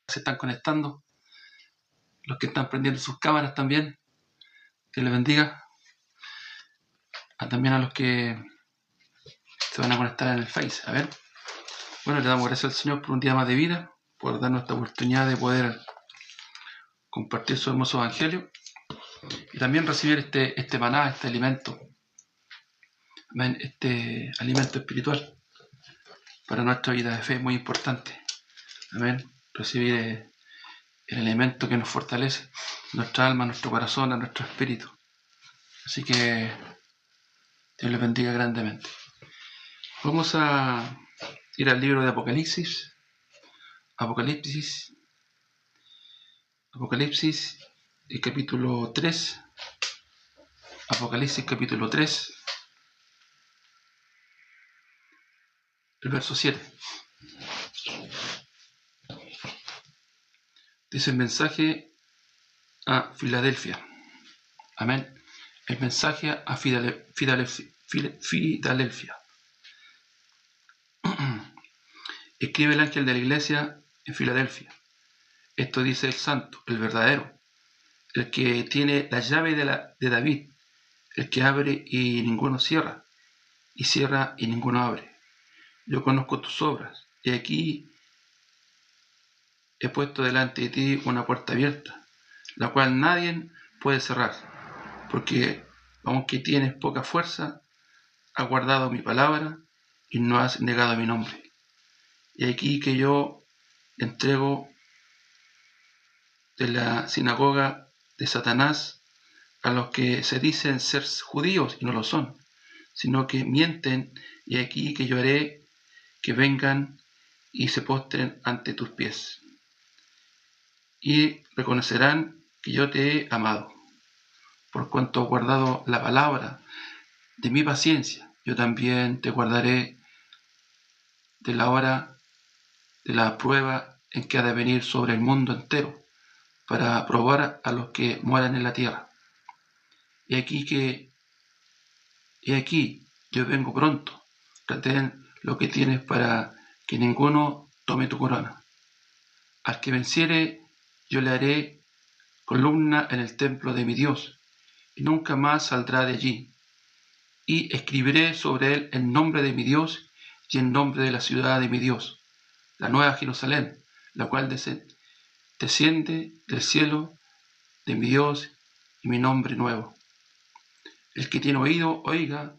se están conectando, los que están prendiendo sus cámaras también, que les bendiga, también a los que se van a conectar en el Face. A ver, bueno, le damos gracias al Señor por un día más de vida, por darnos esta oportunidad de poder compartir su hermoso evangelio y también recibir este maná, este alimento, amén, este alimento espiritual para nuestra vida de fe, muy importante, amén, recibir el alimento que nos fortalece nuestra alma, nuestro corazón, a nuestro espíritu. Así que Dios les bendiga grandemente. Vamos a ir al libro de Apocalipsis, el capítulo 3, Apocalipsis capítulo 3, el verso 7. Dice el mensaje a Filadelfia. Amén. El mensaje a Filadelfia. Escribe el ángel de la iglesia en Filadelfia. Esto dice el santo, el verdadero, el que tiene la llave de David, el que abre y ninguno cierra, y cierra y ninguno abre. Yo conozco tus obras, y aquí he puesto delante de ti una puerta abierta, la cual nadie puede cerrar, porque aunque tienes poca fuerza, has guardado mi palabra y no has negado mi nombre. Y aquí que yo entrego de la sinagoga de Satanás a los que se dicen ser judíos y no lo son, sino que mienten, y aquí que yo haré que vengan y se postren ante tus pies, y reconocerán que yo te he amado, por cuanto has guardado la palabra de mi paciencia. Yo también te guardaré de la hora de la prueba en que ha de venir sobre el mundo entero, para probar a los que moran en la tierra. He aquí yo vengo pronto. Retén lo que tienes para que ninguno tome tu corona. Al que venciere, yo le haré columna en el templo de mi Dios, y nunca más saldrá de allí. Y escribiré sobre él el nombre de mi Dios y el nombre de la ciudad de mi Dios, la nueva Jerusalén, la cual desciende del cielo de mi Dios, y mi nombre nuevo. El que tiene oído, oiga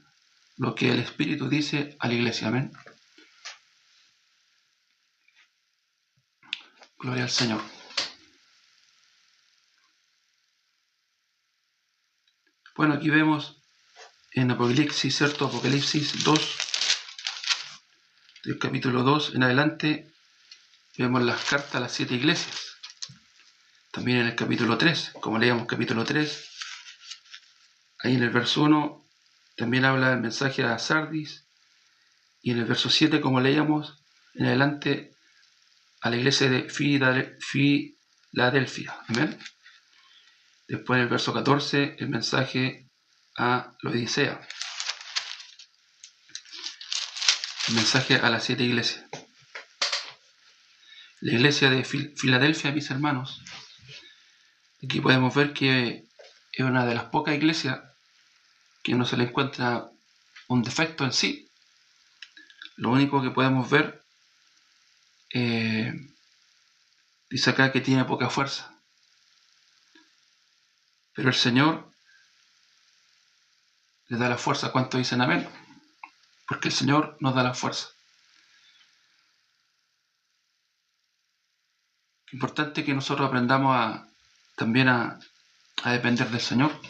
lo que el Espíritu dice a la iglesia. Amén. Gloria al Señor. Bueno, aquí vemos en Apocalipsis, ¿cierto? Apocalipsis 2, del capítulo 2 en adelante, vemos las cartas a las 7 iglesias. También en el capítulo 3, como leíamos capítulo 3, ahí en el verso 1 también habla del mensaje a Sardis, y en el verso 7, como leíamos en adelante, a la iglesia de Filadelfia. Amén. Después en el verso 14, el mensaje a Laodicea, el mensaje a las 7 iglesias. La iglesia de Filadelfia, mis hermanos, aquí podemos ver que es una de las pocas iglesias que no se le encuentra un defecto en sí. Lo único que podemos ver, dice acá que tiene poca fuerza. Pero el Señor le da la fuerza. ¿Cuánto dicen amén? Porque el Señor nos da la fuerza. Es importante que nosotros aprendamos también a depender del Señor.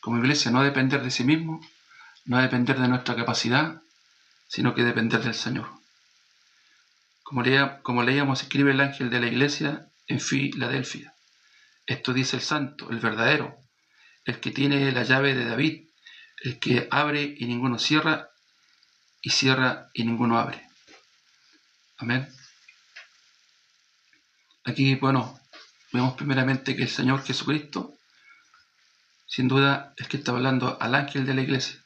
Como iglesia, no depender de sí mismo, no depender de nuestra capacidad, sino que depender del Señor. Como leíamos, escribe el ángel de la iglesia en Filadelfia. Esto dice el santo, el verdadero, el que tiene la llave de David, el que abre y ninguno cierra, y cierra y ninguno abre. Amén. Aquí, bueno, vemos primeramente que el Señor Jesucristo, sin duda, es que está hablando al ángel de la iglesia.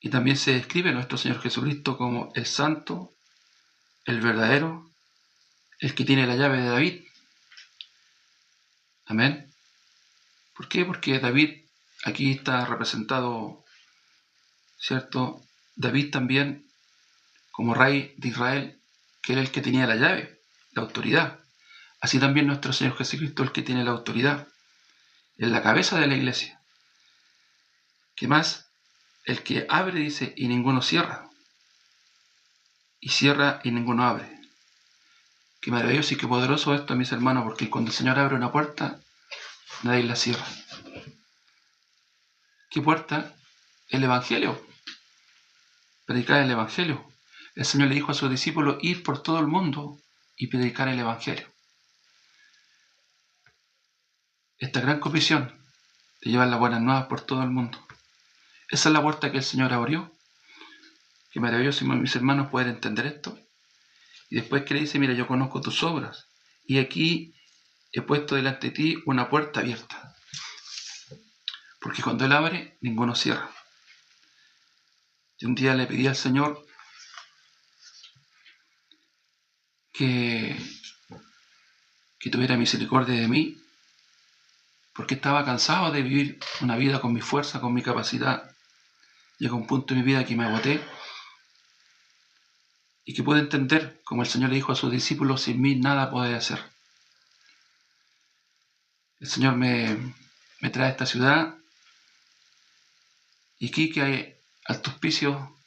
Y también se describe a nuestro Señor Jesucristo como el santo, el verdadero, el que tiene la llave de David. Amén. ¿Por qué? Porque David aquí está representado, ¿cierto? David también como rey de Israel, que era el que tenía la llave, la autoridad. Así también nuestro Señor Jesucristo, el que tiene la autoridad, en la cabeza de la iglesia. ¿Qué más? El que abre, dice, y ninguno cierra. Y cierra y ninguno abre. Qué maravilloso y qué poderoso esto, mis hermanos, porque cuando el Señor abre una puerta, nadie la cierra. ¿Qué puerta? El Evangelio. Predicar el Evangelio. El Señor le dijo a sus discípulos, ir por todo el mundo y predicar el Evangelio. Esta gran comisión de llevar las buenas nuevas por todo el mundo. Esa es la puerta que el Señor abrió. Qué maravilloso, mis hermanos, poder entender esto. Y después que le dice, mira, yo conozco tus obras, y aquí he puesto delante de ti una puerta abierta. Porque cuando Él abre, ninguno cierra. Y un día le pedí al Señor que tuviera misericordia de mí, porque estaba cansado de vivir una vida con mi fuerza, con mi capacidad. Llegó un punto en mi vida que me agoté, y que pude entender, como el Señor le dijo a sus discípulos, sin mí nada podéis hacer. El Señor me trae a esta ciudad, y aquí que hay alto hospicio,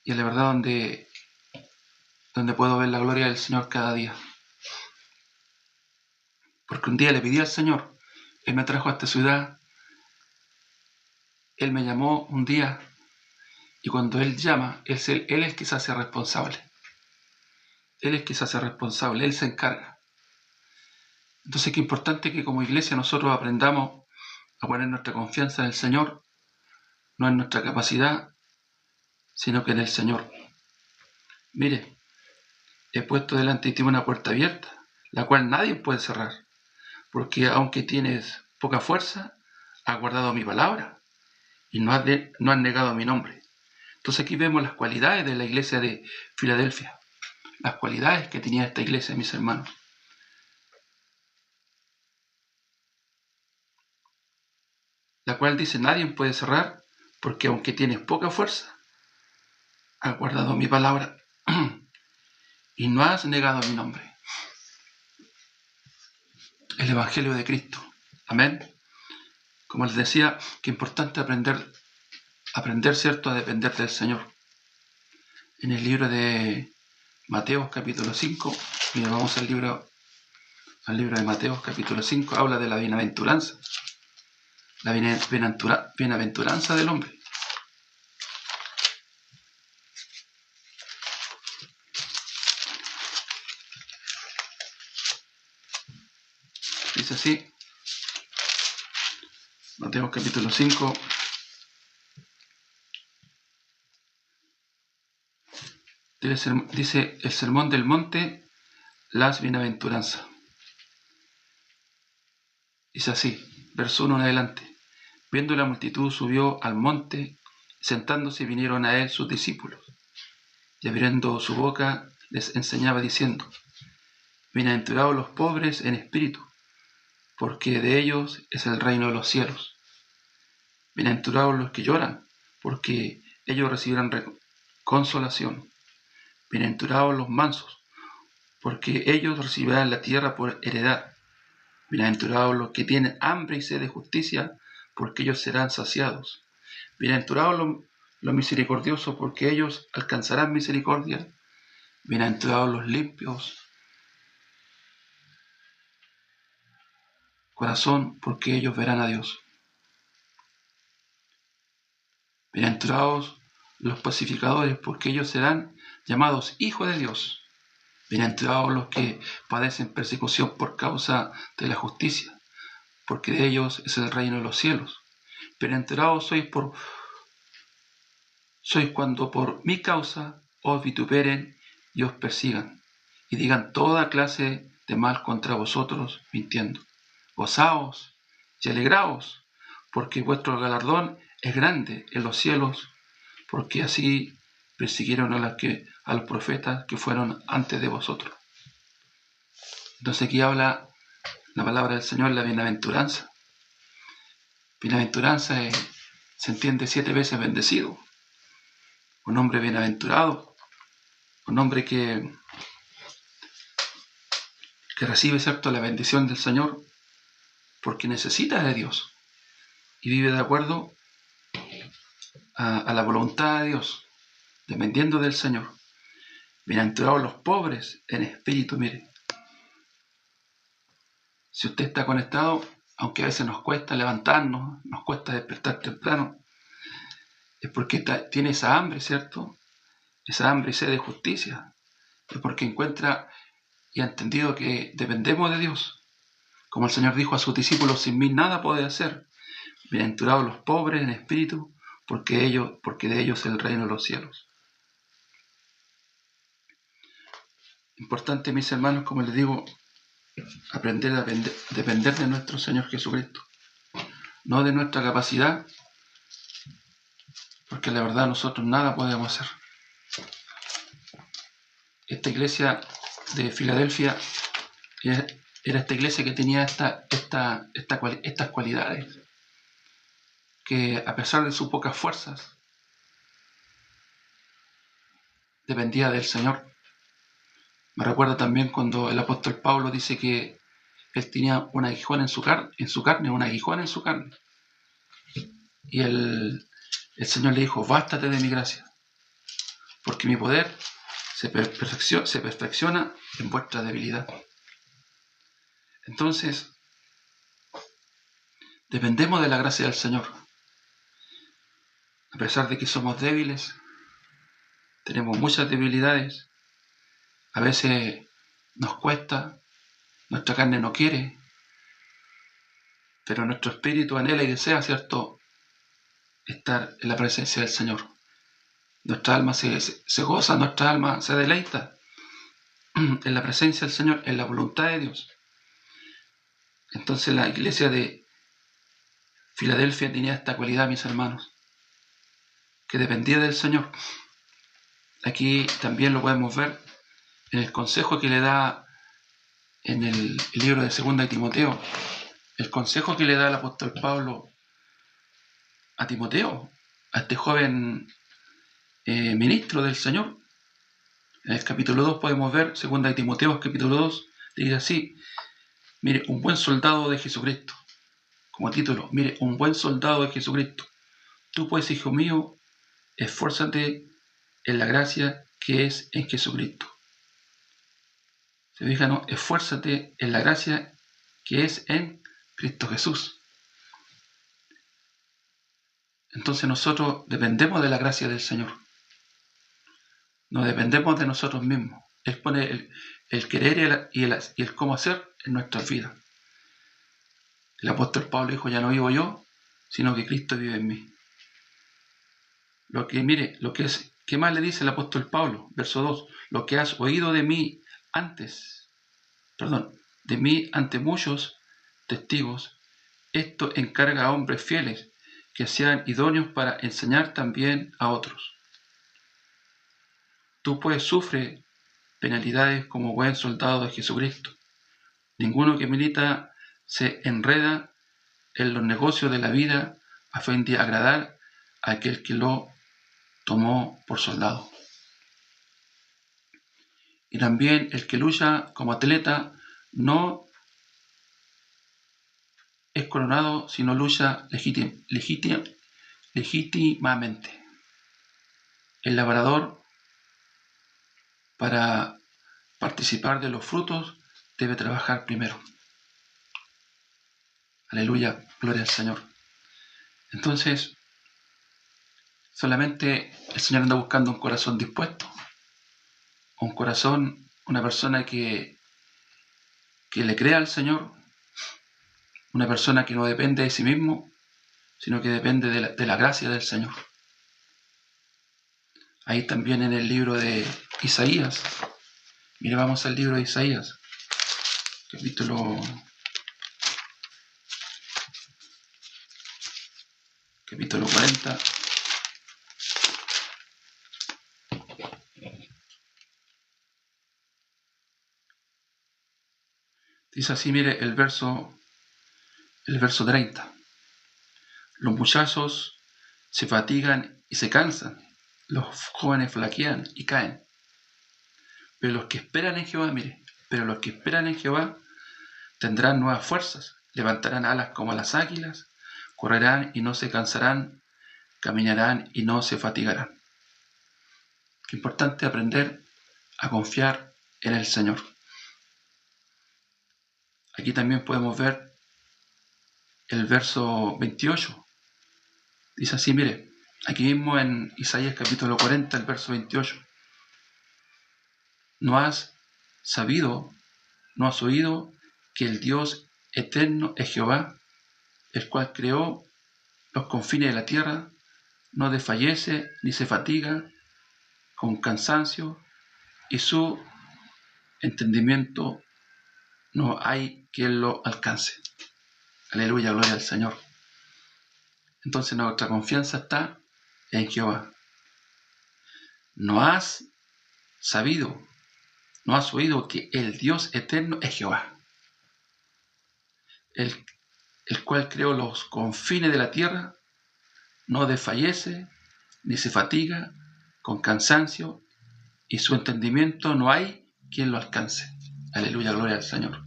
y es la verdad donde puedo ver la gloria del Señor cada día. Porque un día le pedí al Señor, Él me trajo a esta ciudad, Él me llamó un día, y cuando Él llama, Él es el que se hace responsable. Él es que se hace responsable, Él se encarga. Entonces, qué importante que como iglesia nosotros aprendamos a poner nuestra confianza en el Señor, no en nuestra capacidad, sino que en el Señor. Mire, he puesto delante de ti una puerta abierta, la cual nadie puede cerrar, porque aunque tienes poca fuerza, has guardado mi palabra y no has negado mi nombre. Entonces aquí vemos las cualidades de la iglesia de Filadelfia, las cualidades que tenía esta iglesia, mis hermanos. La cual dice, nadie puede cerrar, porque aunque tienes poca fuerza, has guardado mi palabra y no has negado mi nombre. El Evangelio de Cristo. Amén. Como les decía, qué importante aprender, ¿cierto?, a depender del Señor. En el libro de Mateo, capítulo 5, mira, vamos al libro de Mateo, capítulo 5, habla de la bienaventuranza. La bienaventuranza del hombre. Dice así, Mateo capítulo 5, dice el sermón del monte, las bienaventuranzas. Dice así, verso 1 en adelante. Viendo la multitud subió al monte, sentándose vinieron a él sus discípulos, y abriendo su boca les enseñaba diciendo, bienaventurados los pobres en espíritu, porque de ellos es el reino de los cielos. Bienaventurados los que lloran, porque ellos recibirán consolación. Bienaventurados los mansos, porque ellos recibirán la tierra por heredad. Bienaventurados los que tienen hambre y sed de justicia, porque ellos serán saciados. Bienaventurados los misericordiosos, porque ellos alcanzarán misericordia. Bienaventurados los limpios corazón, porque ellos verán a Dios. Bienaventurados los pacificadores, porque ellos serán llamados hijos de Dios. Bienaventurados los que padecen persecución por causa de la justicia, porque de ellos es el reino de los cielos. Bienaventurados sois cuando por mi causa os vituperen y os persigan, y digan toda clase de mal contra vosotros, mintiendo. Gozaos y alegraos, porque vuestro galardón es grande en los cielos, porque así persiguieron a los profetas que fueron antes de vosotros. Entonces aquí habla la palabra del Señor, la bienaventuranza. Bienaventuranza se entiende 7 veces bendecido. Un hombre bienaventurado, un hombre que recibe, ¿cierto?, la bendición del Señor porque necesita de Dios y vive de acuerdo a la voluntad de Dios, dependiendo del Señor. Bienaventurados los pobres en espíritu. Mire, si usted está conectado, aunque a veces nos cuesta levantarnos, nos cuesta despertar temprano, es porque tiene esa hambre, ¿cierto? Esa hambre y sed de justicia. Es porque encuentra y ha entendido que dependemos de Dios. Como el Señor dijo a sus discípulos, sin mí nada podéis hacer. Bienaventurados los pobres en espíritu, porque de ellos es el reino de los cielos. Importante, mis hermanos, como les digo, aprender a depender de nuestro Señor Jesucristo, no de nuestra capacidad, porque la verdad nosotros nada podemos hacer. Esta iglesia de Filadelfia era esta iglesia que tenía estas cualidades, que a pesar de sus pocas fuerzas, dependía del Señor. Me recuerda también cuando el apóstol Pablo dice que él tenía un aguijón en su carne, y el Señor le dijo, bástate de mi gracia, porque mi poder se perfecciona en vuestra debilidad. Entonces, dependemos de la gracia del Señor. A pesar de que somos débiles, tenemos muchas debilidades, a veces nos cuesta, nuestra carne no quiere, pero nuestro espíritu anhela y desea, ¿cierto?, estar en la presencia del Señor. Nuestra alma se goza, nuestra alma se deleita en la presencia del Señor, en la voluntad de Dios. Entonces la iglesia de Filadelfia tenía esta cualidad, mis hermanos, que dependía del Señor. Aquí también lo podemos ver en el consejo que le da en el libro de 2 de Timoteo, el consejo que le da el apóstol Pablo a Timoteo, a este joven ministro del Señor. En el capítulo 2 podemos ver, 2 de Timoteo, capítulo 2, dice así, mire, un buen soldado de Jesucristo, como título, mire, un buen soldado de Jesucristo. Tú pues, hijo mío, esfuérzate en la gracia que es en Jesucristo. ¿Se fijan, no? Esfuérzate en la gracia que es en Cristo Jesús. Entonces nosotros dependemos de la gracia del Señor. No dependemos de nosotros mismos. Él pone el querer y el cómo hacer en nuestras vidas. El apóstol Pablo dijo, ya no vivo yo, sino que Cristo vive en mí. ¿Qué más le dice el apóstol Pablo? Verso 2, lo que has oído de mí ante muchos testigos, esto encarga a hombres fieles que sean idóneos para enseñar también a otros. Tú pues sufre penalidades como buen soldado de Jesucristo. Ninguno que milita se enreda en los negocios de la vida a fin de agradar a aquel que lo tomó por soldado. Y también el que lucha como atleta no es coronado, sino lucha legítimamente. El labrador, para participar de los frutos, debe trabajar primero. Aleluya, gloria al Señor. Entonces, solamente el Señor anda buscando un corazón dispuesto, un corazón, una persona que le crea al Señor, una persona que no depende de sí mismo, sino que depende de la gracia del Señor. Ahí también en el libro de Isaías, mire, vamos al libro de Isaías, capítulo 40, Dice así, mire, el verso 30. Los muchachos se fatigan y se cansan, los jóvenes flaquean y caen. Pero los que esperan en Jehová, mire, pero los que esperan en Jehová tendrán nuevas fuerzas, levantarán alas como las águilas, correrán y no se cansarán, caminarán y no se fatigarán. Qué importante aprender a confiar en el Señor. Aquí también podemos ver el verso 28. Dice así, mire, aquí mismo en Isaías capítulo 40, el verso 28. ¿No has sabido, no has oído que el Dios eterno es Jehová, el cual creó los confines de la tierra, no desfallece ni se fatiga con cansancio, y su entendimiento no hay quien lo alcance? Aleluya, gloria al Señor. Entonces nuestra confianza está en Jehová. ¿No has sabido, no has oído que el Dios eterno es Jehová, el cual creó los confines de la tierra, no desfallece ni se fatiga con cansancio, y su entendimiento no hay quien lo alcance? Aleluya, gloria al Señor,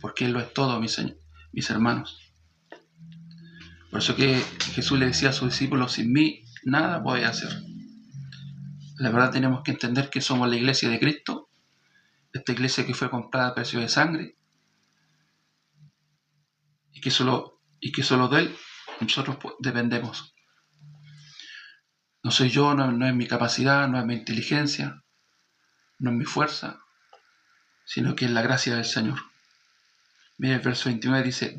porque Él lo es todo, mis hermanos. Por eso que Jesús le decía a sus discípulos, sin mí nada podéis hacer. La verdad, tenemos que entender que somos la iglesia de Cristo, esta iglesia que fue comprada a precio de sangre, y que solo de Él nosotros dependemos. No soy yo, no es mi capacidad, no es mi inteligencia, no es mi fuerza, sino que es la gracia del Señor. Mire, el verso 29 dice,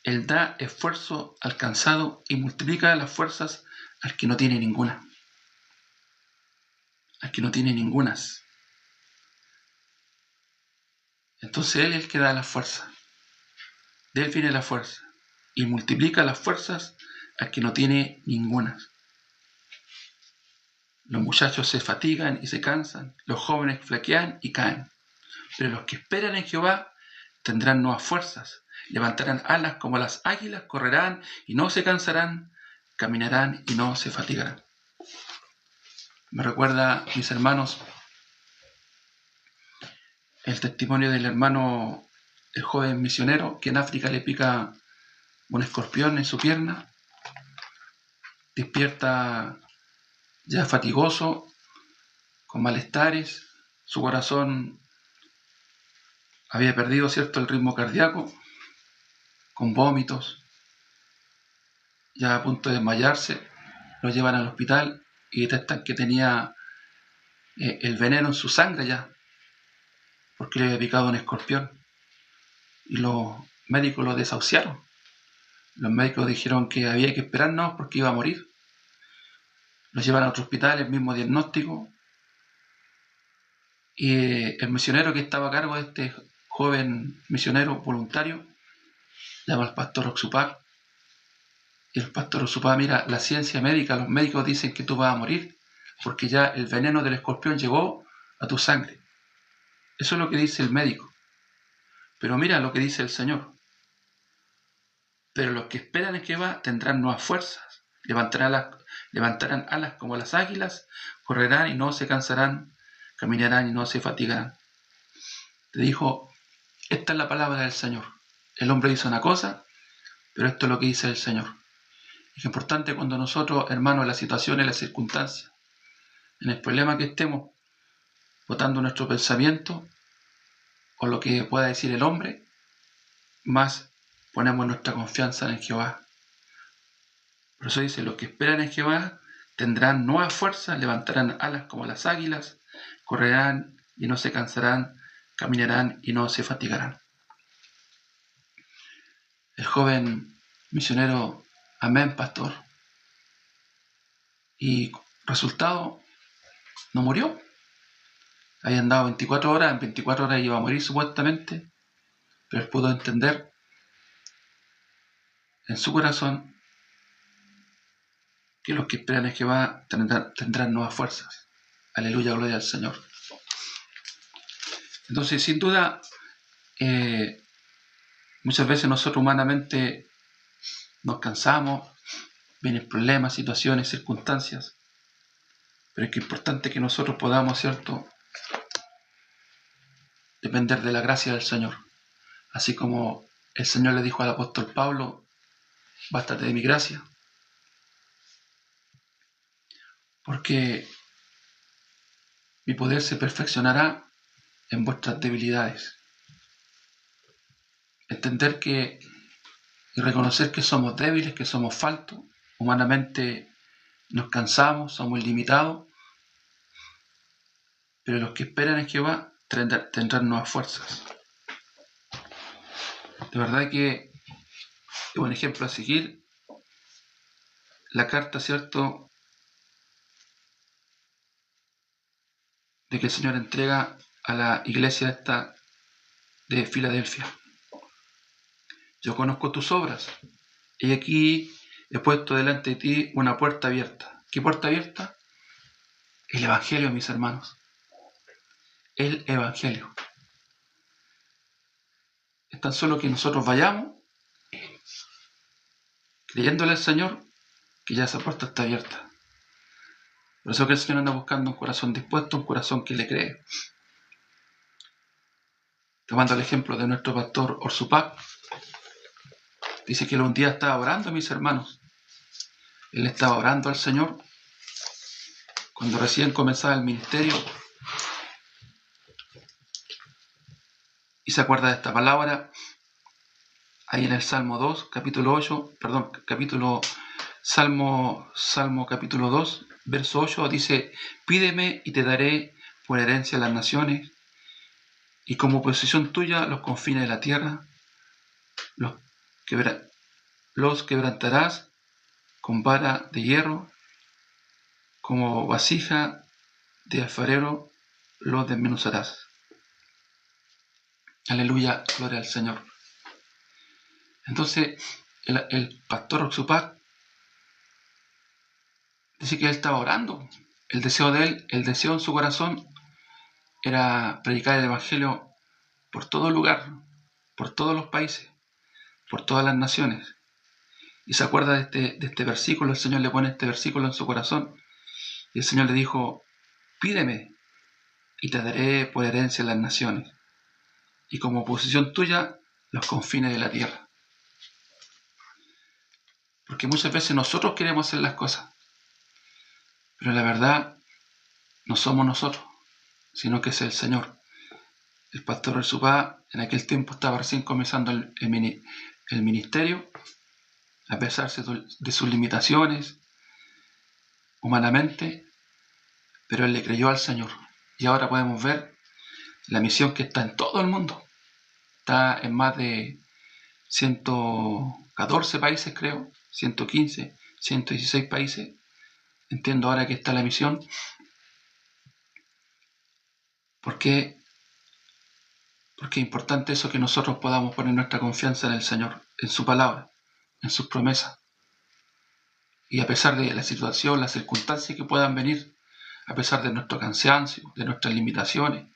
Él da esfuerzo al cansado y multiplica las fuerzas al que no tiene ninguna. Al que no tiene ningunas. Entonces Él es el que da la fuerza. De Él viene la fuerza. Y multiplica las fuerzas al que no tiene ningunas. Los muchachos se fatigan y se cansan, los jóvenes flaquean y caen. Pero los que esperan en Jehová tendrán nuevas fuerzas, levantarán alas como las águilas, correrán y no se cansarán, caminarán y no se fatigarán. Me recuerda, mis hermanos, el testimonio del hermano, el joven misionero, que en África le pica un escorpión en su pierna, despierta ya fatigoso, con malestares, su corazón había perdido, ¿cierto?, el ritmo cardíaco, con vómitos, ya a punto de desmayarse. Lo llevan al hospital y detectan que tenía el veneno en su sangre ya, porque le había picado un escorpión. Y los médicos lo desahuciaron. Los médicos dijeron que había que esperarnos porque iba a morir. Los llevan a otro hospital, el mismo diagnóstico. Y el misionero que estaba a cargo de este joven misionero voluntario llama al pastor Oxupá. Y el pastor Oxupá, mira, la ciencia médica, los médicos dicen que tú vas a morir porque ya el veneno del escorpión llegó a tu sangre. Eso es lo que dice el médico. Pero mira lo que dice el Señor. Pero los que esperan en Jehová tendrán nuevas fuerzas, levantarán alas como las águilas, correrán y no se cansarán, caminarán y no se fatigarán. Te dijo, esta es la palabra del Señor. El hombre dice una cosa, pero esto es lo que dice el Señor. Es importante cuando nosotros, hermanos, en las situaciones, en las circunstancias, en el problema que estemos, botando nuestro pensamiento, o lo que pueda decir el hombre, más ponemos nuestra confianza en Jehová. Por eso dice, los que esperan en Jehová tendrán nuevas fuerzas, levantarán alas como las águilas, correrán y no se cansarán, caminarán y no se fatigarán. El joven misionero, amén, pastor. Y resultado, no murió. Había andado 24 horas, en 24 horas iba a morir supuestamente, pero él pudo entender en su corazón que los que esperan en Jehová tendrán nuevas fuerzas. Aleluya, gloria al Señor. Entonces, sin duda, muchas veces nosotros humanamente nos cansamos, vienen problemas, situaciones, circunstancias, pero es que es importante que nosotros podamos, ¿cierto?, depender de la gracia del Señor. Así como el Señor le dijo al apóstol Pablo, bástate de mi gracia, porque mi poder se perfeccionará en vuestras debilidades. Entender que y reconocer que somos débiles, que somos faltos, humanamente nos cansamos, somos limitados, pero los que esperan en Jehová tendrán nuevas fuerzas. De verdad que es un ejemplo a seguir. La carta, ¿cierto?, de que el Señor entrega a la iglesia esta de Filadelfia. Yo conozco tus obras, y aquí he puesto delante de ti una puerta abierta. ¿Qué puerta abierta? El Evangelio, mis hermanos. El Evangelio. Es tan solo que nosotros vayamos creyéndole al Señor, que ya esa puerta está abierta. Por eso que el Señor anda buscando un corazón dispuesto, un corazón que le cree. Tomando el ejemplo de nuestro pastor Orsupac, dice que él un día estaba orando, mis hermanos. Él estaba orando al Señor cuando recién comenzaba el ministerio. Y se acuerda de esta palabra ahí en el Salmo 2, capítulo 8, perdón, Salmo capítulo 2, verso 8, dice: pídeme y te daré por herencia las naciones, y como posesión tuya los confines de la tierra. Los quebrantarás con vara de hierro, como vasija de alfarero los desmenuzarás. Aleluya, gloria al Señor. Entonces, el pastor Orsupac dice que él estaba orando. El deseo de él, el deseo en su corazón, era predicar el Evangelio por todo lugar, por todos los países, por todas las naciones. Y se acuerda de este versículo. El Señor le pone este versículo en su corazón, y el Señor le dijo: pídeme y te daré por herencia las naciones, y como posesión tuya los confines de la tierra. Porque muchas veces nosotros queremos hacer las cosas, pero la verdad no somos nosotros, sino que es el Señor. El pastor Orsupac en aquel tiempo estaba recién comenzando el ministerio, a pesar de sus limitaciones humanamente, pero él le creyó al Señor. Y ahora podemos ver la misión que está en todo el mundo. Está en más de 114 países, creo, 115, 116 países. Entiendo ahora que está la misión. Porque es importante eso, que nosotros podamos poner nuestra confianza en el Señor, en su palabra, en sus promesas. Y a pesar de la situación, las circunstancias que puedan venir, a pesar de nuestro cansancio, de nuestras limitaciones,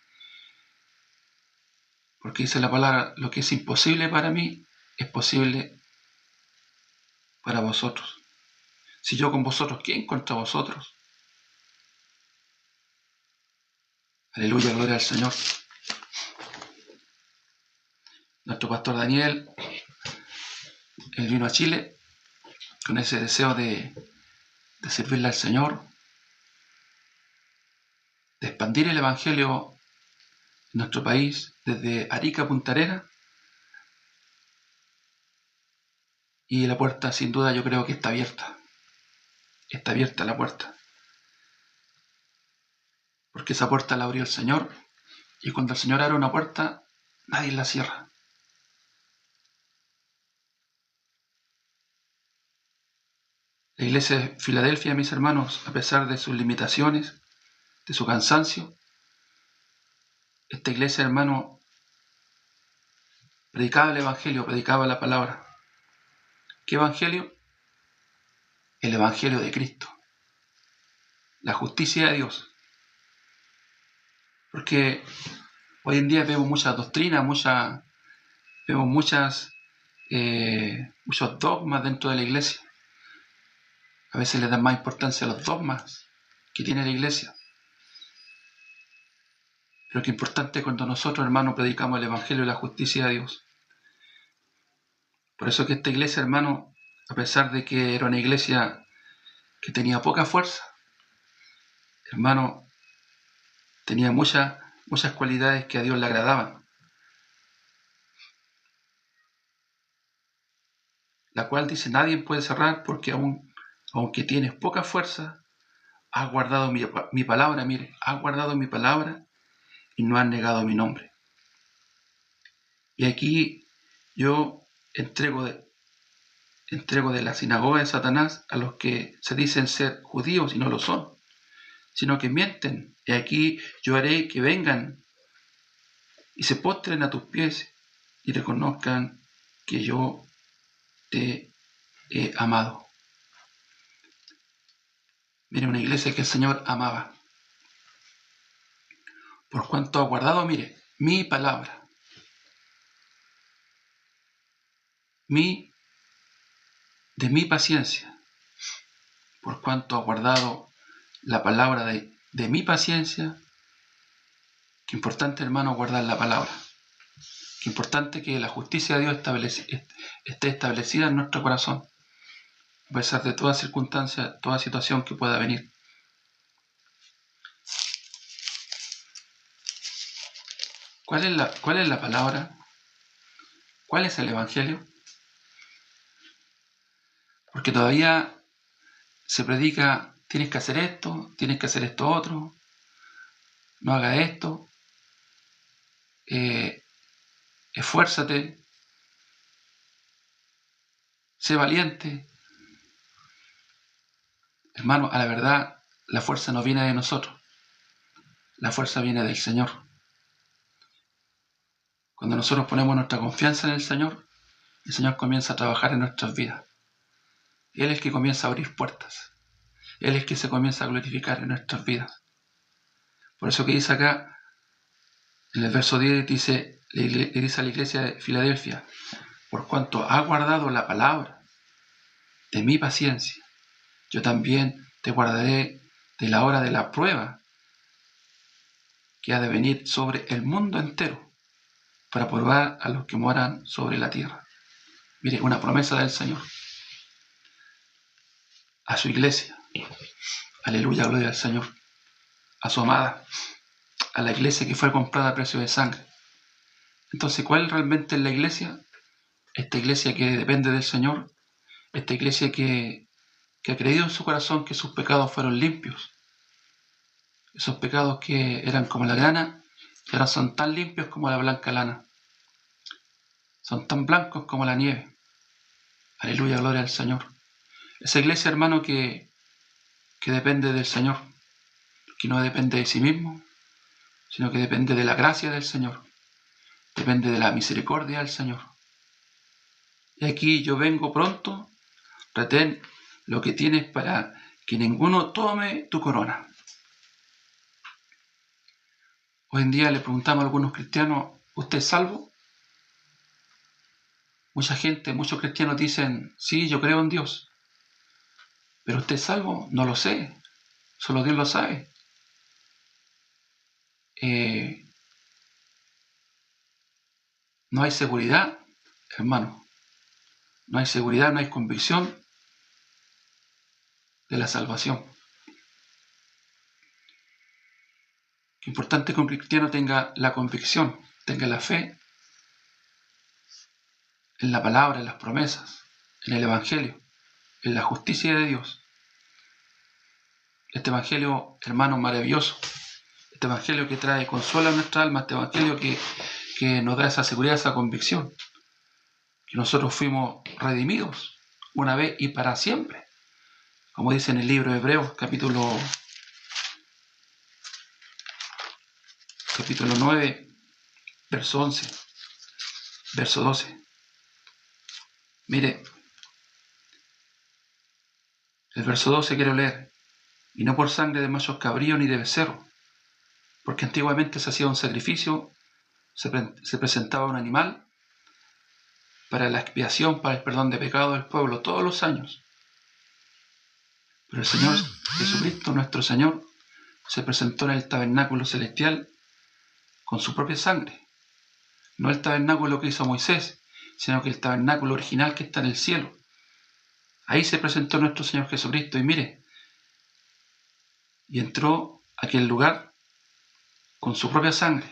porque dice la palabra: lo que es imposible para mí es posible para vosotros. Si yo con vosotros, ¿quién contra vosotros? Aleluya, gloria al Señor. Nuestro pastor Daniel, él vino a Chile con ese deseo de servirle al Señor, de expandir el Evangelio en nuestro país, desde Arica a Punta Arenas. Y la puerta, sin duda, yo creo que está abierta. Está abierta la puerta. Porque esa puerta la abrió el Señor. Y cuando el Señor abre una puerta, nadie la cierra. La iglesia de Filadelfia, mis hermanos, a pesar de sus limitaciones, de su cansancio, esta iglesia, hermano, predicaba el Evangelio, predicaba la palabra. ¿Qué Evangelio? El Evangelio de Cristo. La justicia de Dios. Porque hoy en día vemos mucha doctrina, mucha Vemos muchos dogmas dentro de la iglesia. A veces le dan más importancia a los dogmas que tiene la iglesia. Pero qué importante es cuando nosotros, hermanos, predicamos el Evangelio y la justicia de Dios. Por eso que esta iglesia, hermano, a pesar de que era una iglesia que tenía poca fuerza, hermano, tenía muchas cualidades que a Dios le agradaban. La cual dice, nadie puede cerrar porque aunque tienes poca fuerza, has guardado mi palabra, mire, has guardado mi palabra y no has negado mi nombre. Y aquí yo entrego de la sinagoga de Satanás a los que se dicen ser judíos y no lo son, sino que mienten. Y aquí yo haré que vengan y se postren a tus pies y reconozcan que yo te he amado. Mire, una iglesia que el Señor amaba. Por cuanto ha guardado, mire, mi palabra. De mi paciencia. Por cuanto ha guardado la palabra de mi paciencia. Qué importante, hermano, guardar la palabra. Qué importante que la justicia de Dios esté establecida en nuestro corazón, a pesar de toda circunstancia, toda situación que pueda venir. ¿Cuál es la palabra? ¿Cuál es el Evangelio? Porque todavía se predica, tienes que hacer esto otro, no hagas esto, esfuérzate, sé valiente. Hermano, a la verdad, la fuerza no viene de nosotros, la fuerza viene del Señor. Cuando nosotros ponemos nuestra confianza en el Señor comienza a trabajar en nuestras vidas. Él es el que comienza a abrir puertas. Él es el que se comienza a glorificar en nuestras vidas. Por eso que dice acá, en el verso 10, le dice a la iglesia de Filadelfia, por cuanto ha guardado la palabra de mi paciencia, yo también te guardaré de la hora de la prueba que ha de venir sobre el mundo entero para probar a los que moran sobre la tierra. Mire, una promesa del Señor a su iglesia. Aleluya, gloria al Señor. A su amada, a la iglesia que fue comprada a precio de sangre. Entonces, ¿cuál realmente es la iglesia? Esta iglesia que depende del Señor, esta iglesia que ha creído en su corazón que sus pecados fueron limpios. Esos pecados que eran como la grana, que ahora son tan limpios como la blanca lana. Son tan blancos como la nieve. Aleluya, gloria al Señor. Esa iglesia, hermano, que depende del Señor, que no depende de sí mismo, sino que depende de la gracia del Señor, depende de la misericordia del Señor. Y aquí yo vengo pronto, retén lo que tienes para que ninguno tome tu corona. Hoy en día le preguntamos a algunos cristianos, ¿usted es salvo? Muchos cristianos dicen, sí, yo creo en Dios. ¿Pero usted es salvo? No lo sé, solo Dios lo sabe. No hay seguridad, hermano. No hay seguridad, no hay convicción de la salvación. Es importante que un cristiano tenga la convicción, tenga la fe en la palabra, en las promesas, en el Evangelio, en la justicia de Dios. Este Evangelio, hermano, maravilloso. Este Evangelio que trae consuelo a nuestra alma, este Evangelio que nos da esa seguridad, esa convicción, que nosotros fuimos redimidos una vez y para siempre, como dice en el libro de Hebreos, capítulo 9, verso 11, verso 12. Mire, el verso 12 quiero leer, y no por sangre de machos cabríos ni de becerro, porque antiguamente se hacía un sacrificio, se presentaba un animal para la expiación, para el perdón de pecados del pueblo, todos los años. Pero el Señor Jesucristo, nuestro Señor, se presentó en el tabernáculo celestial con su propia sangre. No el tabernáculo que hizo Moisés, sino que el tabernáculo original que está en el cielo. Ahí se presentó nuestro Señor Jesucristo y mire, y entró a aquel lugar con su propia sangre,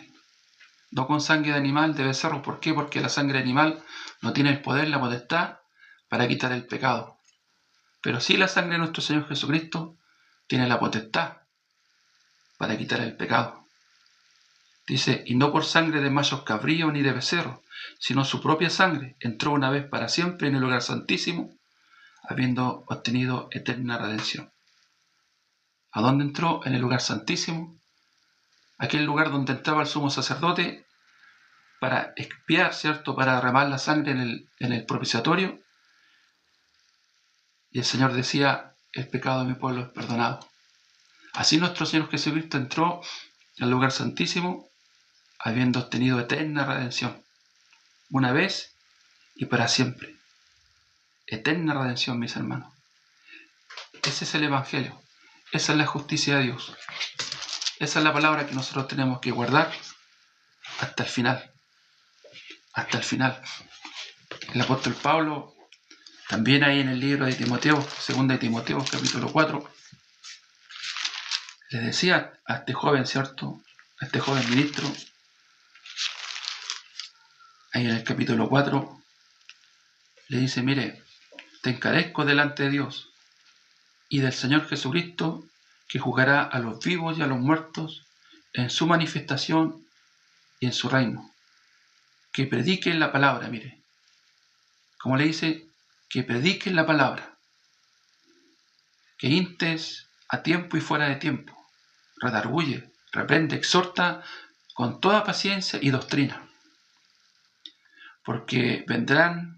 no con sangre de animal, de becerro. ¿Por qué? Porque la sangre animal no tiene el poder, la potestad para quitar el pecado. Pero sí la sangre de nuestro Señor Jesucristo tiene la potestad para quitar el pecado. Dice, y no por sangre de machos cabríos ni de becerros, sino su propia sangre entró una vez para siempre en el lugar santísimo, habiendo obtenido eterna redención. ¿A dónde entró? En el lugar santísimo, aquel lugar donde entraba el sumo sacerdote para expiar, ¿cierto?, para derramar la sangre en el propiciatorio. Y el Señor decía, el pecado de mi pueblo es perdonado. Así nuestro Señor Jesucristo entró al lugar santísimo, habiendo obtenido eterna redención, una vez y para siempre. Eterna redención, mis hermanos. Ese es el Evangelio. Esa es la justicia de Dios. Esa es la palabra que nosotros tenemos que guardar hasta el final. Hasta el final. El apóstol Pablo, también ahí en el libro de Timoteo, 2 de Timoteo, capítulo 4, le decía a este joven, ¿cierto?, a este joven ministro, ahí en el capítulo 4, le dice, mire, te encarezco delante de Dios y del Señor Jesucristo, que juzgará a los vivos y a los muertos en su manifestación y en su reino. Que prediquen la palabra, mire. Como le dice, que prediquen la palabra. Que instes a tiempo y fuera de tiempo. Redarguye, reprende, exhorta con toda paciencia y doctrina. Porque vendrá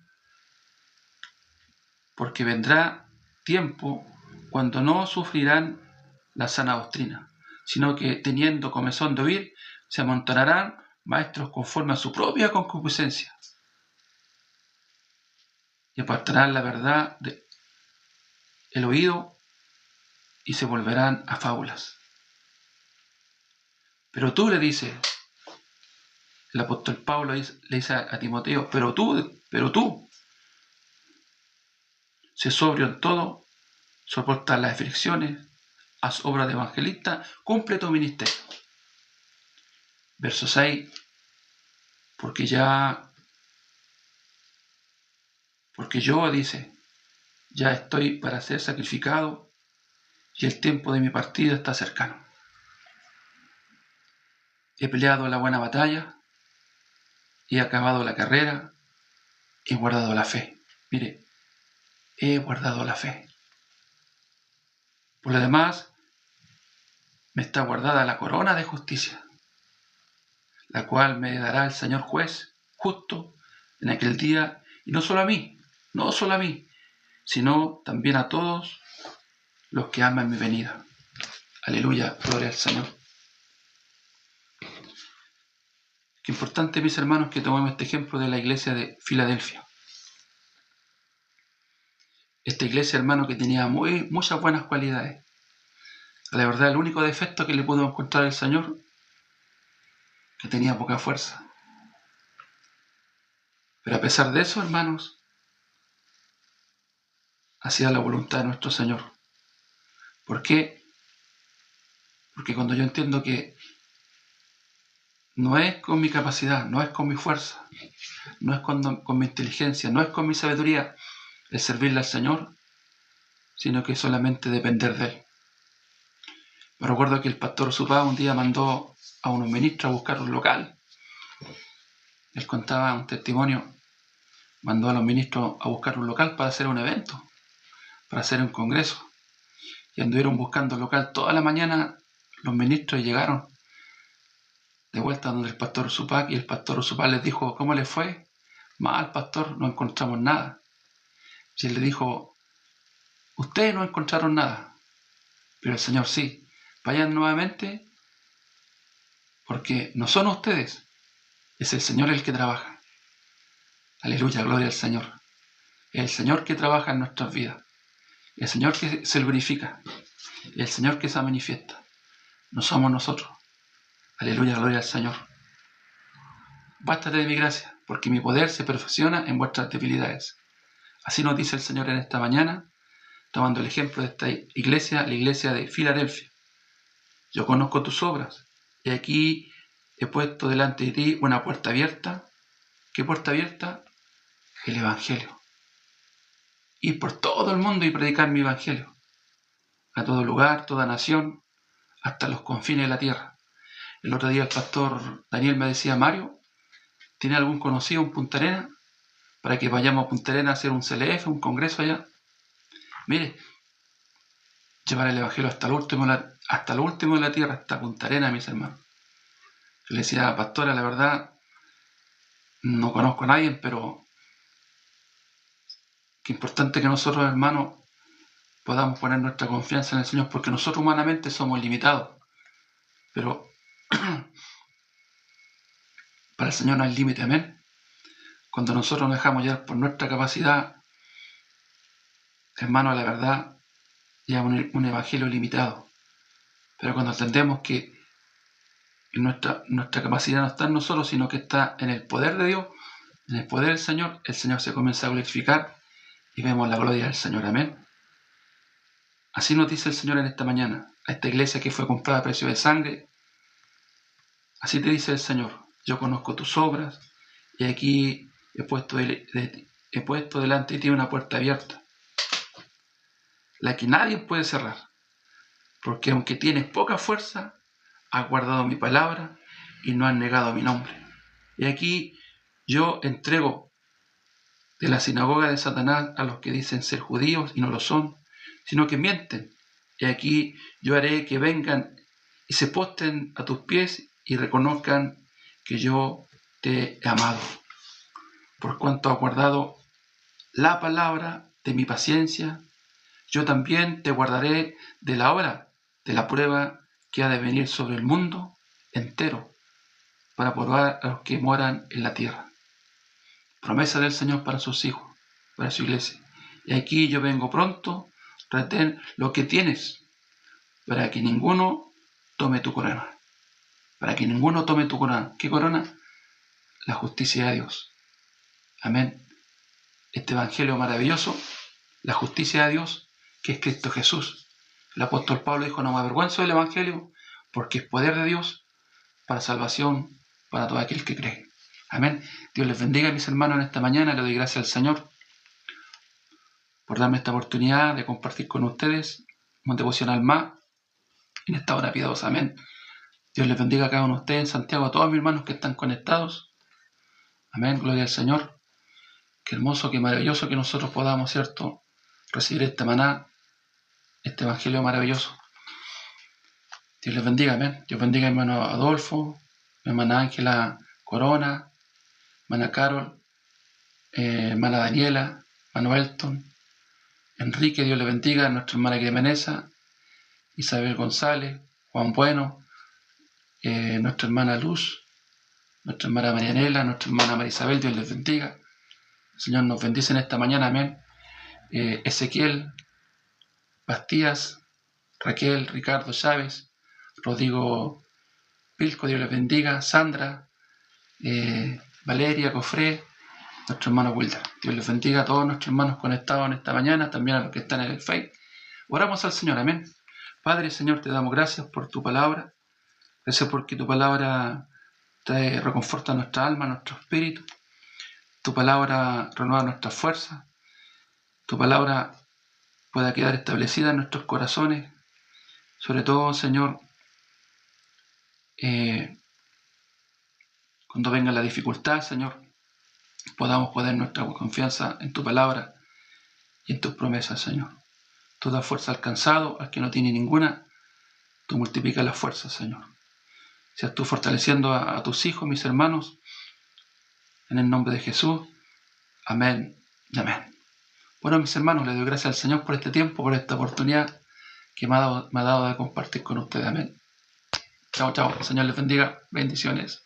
tiempo cuando no sufrirán la sana doctrina, sino que teniendo comezón de oír, se amontonarán maestros conforme a su propia concupiscencia y apartarán la verdad del oído y se volverán a fábulas. Pero tú, le dice el apóstol Pablo, le dice a Timoteo, pero tú, sé sobrio en todo, soporta las aflicciones, haz obra de evangelista, cumple tu ministerio. Verso 6, porque yo, dice, ya estoy para ser sacrificado y el tiempo de mi partida está cercano. He peleado la buena batalla, he acabado la carrera, he guardado la fe. Mire, he guardado la fe. Por lo demás, me está guardada la corona de justicia, la cual me dará el Señor juez justo en aquel día, y no solo a mí, sino también a todos los que aman mi venida. Aleluya, gloria al Señor. Qué importante, mis hermanos, que tomemos este ejemplo de la iglesia de Filadelfia. Esta iglesia, hermano, que tenía muchas buenas cualidades. La verdad, el único defecto que le pudo encontrar el Señor, que tenía poca fuerza. Pero a pesar de eso, hermanos, hacía la voluntad de nuestro Señor. ¿Por qué? Porque cuando yo entiendo que no es con mi capacidad, no es con mi fuerza, no es con mi inteligencia, no es con mi sabiduría el servirle al Señor, sino que solamente depender de Él. Me recuerdo que el pastor Supá un día mandó a unos ministros a buscar un local. Él contaba un testimonio, mandó a los ministros a buscar un local para hacer un evento, para hacer un congreso. Y anduvieron buscando local toda la mañana los ministros y llegaron de vuelta donde el pastor Supá, y el pastor Supá les dijo, ¿cómo les fue? Mal, pastor, no encontramos nada. Y él le dijo, ustedes no encontraron nada, pero el Señor sí. Vayan nuevamente, porque no son ustedes, es el Señor el que trabaja. Aleluya, gloria al Señor. Es el Señor que trabaja en nuestras vidas. El Señor que se glorifica. El Señor que se manifiesta. No somos nosotros. Aleluya, gloria al Señor. Bástate de mi gracia, porque mi poder se perfecciona en vuestras debilidades. Así nos dice el Señor en esta mañana, tomando el ejemplo de esta iglesia, la iglesia de Filadelfia. Yo conozco tus obras, y aquí he puesto delante de ti una puerta abierta. ¿Qué puerta abierta? El Evangelio. Ir por todo el mundo y predicar mi Evangelio. A todo lugar, toda nación, hasta los confines de la tierra. El otro día el pastor Daniel me decía, Mario, ¿tiene algún conocido en Punta Arenas? Para que vayamos a Punta Arenas a hacer un CLF, un congreso allá. Mire, llevar el Evangelio hasta lo último de la tierra, hasta Punta Arenas, mis hermanos. Yo le decía, pastora, la verdad, no conozco a nadie, pero qué importante que nosotros, hermanos, podamos poner nuestra confianza en el Señor, porque nosotros humanamente somos limitados. Pero para el Señor no hay límite, amén. Cuando nosotros nos dejamos llevar por nuestra capacidad, hermano, la verdad, ya un evangelio limitado. Pero cuando entendemos que nuestra capacidad no está en nosotros, sino que está en el poder de Dios, en el poder del Señor, el Señor se comienza a glorificar y vemos la gloria del Señor, amén. Así nos dice el Señor en esta mañana, a esta iglesia que fue comprada a precio de sangre. Así te dice el Señor, yo conozco tus obras y aquí he puesto delante de ti una puerta abierta, la que nadie puede cerrar, porque aunque tienes poca fuerza, has guardado mi palabra y no has negado mi nombre. Y aquí yo entrego de la sinagoga de Satanás a los que dicen ser judíos y no lo son, sino que mienten. Y aquí yo haré que vengan y se postren a tus pies y reconozcan que yo te he amado, por cuanto has guardado la palabra de mi paciencia. Yo también te guardaré de la hora de la prueba que ha de venir sobre el mundo entero, para probar a los que moran en la tierra. Promesa del Señor para sus hijos, para su iglesia. Y aquí yo vengo pronto, retén lo que tienes, para que ninguno tome tu corona. Para que ninguno tome tu corona. ¿Qué corona? La justicia de Dios. Amén. Este evangelio maravilloso, la justicia de Dios, que es Cristo Jesús. El apóstol Pablo dijo, no me avergüenzo del evangelio, porque es poder de Dios para salvación para todo aquel que cree. Amén. Dios les bendiga, mis hermanos, en esta mañana. Le doy gracias al Señor por darme esta oportunidad de compartir con ustedes un devocional más en esta hora piadosa. Amén. Dios les bendiga a cada uno de ustedes en Santiago, a todos mis hermanos que están conectados. Amén. Gloria al Señor. Qué hermoso, qué maravilloso que nosotros podamos, ¿cierto?, recibir este maná, este evangelio maravilloso. Dios les bendiga, amén. Dios bendiga a mi hermano Adolfo, mi hermana Ángela Corona, hermana Carol, hermana Daniela, hermano Elton, Enrique, Dios le bendiga, nuestra hermana Cremenesa, Isabel González, Juan Bueno, nuestra hermana Luz, nuestra hermana Marianela, nuestra hermana Marisabel, Dios les bendiga. El Señor nos bendice en esta mañana, amén. Ezequiel Bastías, Raquel, Ricardo Chávez, Rodrigo Pilco, Dios les bendiga, Sandra, Valeria Cofré, nuestro hermano Wilder. Dios les bendiga a todos nuestros hermanos conectados en esta mañana, también a los que están en el Facebook. Oramos al Señor, amén. Padre, Señor, te damos gracias por tu palabra. Gracias porque tu palabra reconforta nuestra alma, nuestro espíritu. Tu palabra renueva nuestras fuerzas. Tu palabra pueda quedar establecida en nuestros corazones. Sobre todo, Señor, cuando venga la dificultad, Señor, podamos poner nuestra confianza en tu palabra y en tus promesas, Señor. Tú das fuerza al cansado, al que no tiene ninguna. Tú multiplicas las fuerzas, Señor. Seas tú fortaleciendo a tus hijos, mis hermanos, en el nombre de Jesús. Amén y amén. Bueno, mis hermanos, les doy gracias al Señor por este tiempo, por esta oportunidad que me ha dado de compartir con ustedes. Amén. Chao, chao. El Señor les bendiga. Bendiciones.